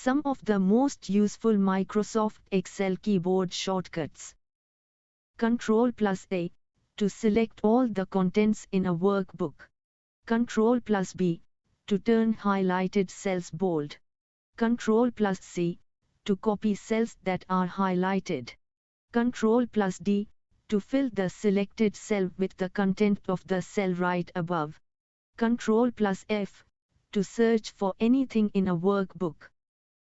Some of the most useful Microsoft Excel keyboard shortcuts. Ctrl+A to select all the contents in a workbook. Ctrl+B to turn highlighted cells bold. Ctrl+C to copy cells that are highlighted. Ctrl+D to fill the selected cell with the content of the cell right above. Ctrl+F to search for anything in a workbook.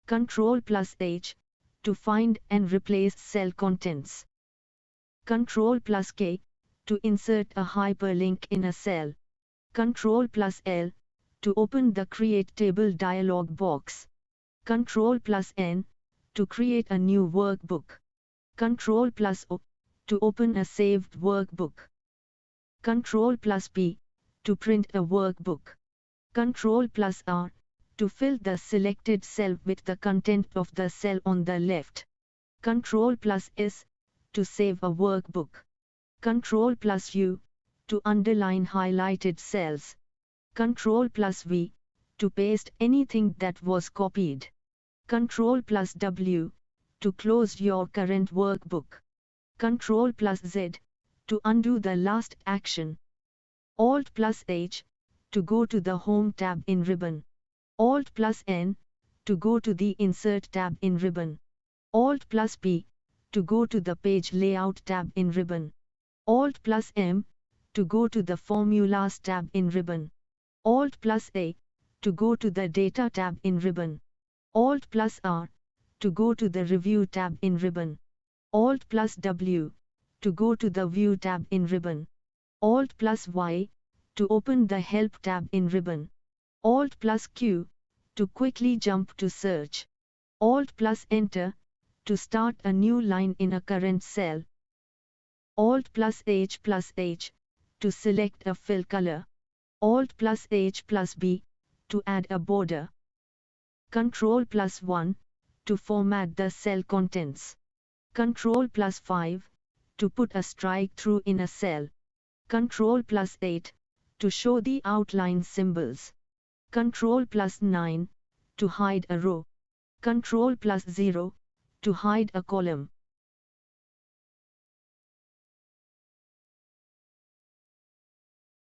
Ctrl+H to find and replace cell contents. Ctrl+K to insert a hyperlink in a cell. Ctrl+L to open the Create Table dialog box. Ctrl+N to create a new workbook. Ctrl+O to open a saved workbook. Ctrl+P to print a workbook. Ctrl+R to fill the selected cell with the content of the cell on the left. Ctrl+S to save a workbook. Ctrl+U to underline highlighted cells. Ctrl+V to paste anything that was copied. Ctrl+W to close your current workbook. Ctrl+Z to undo the last action. Alt+H to go to the Home tab in Ribbon. Alt+N to go to the Insert tab in Ribbon. Alt+P to go to the Page Layout tab in Ribbon. Alt+M to go to the Formulas tab in Ribbon. Alt+A to go to the Data tab in Ribbon. Alt+R to go to the Review tab in Ribbon. Alt+W to go to the View tab in Ribbon. Alt+Y to open the Help tab in Ribbon. Alt+Q to quickly jump to search. Alt+Enter to start a new line in a current cell. Alt+H+H to select a fill color. Alt+H+B to add a border. Ctrl+1 to format the cell contents. Ctrl+5 to put a strike through in a cell. Ctrl+8 to show the outline symbols. Ctrl+9 to hide a row. Ctrl+0 to hide a column.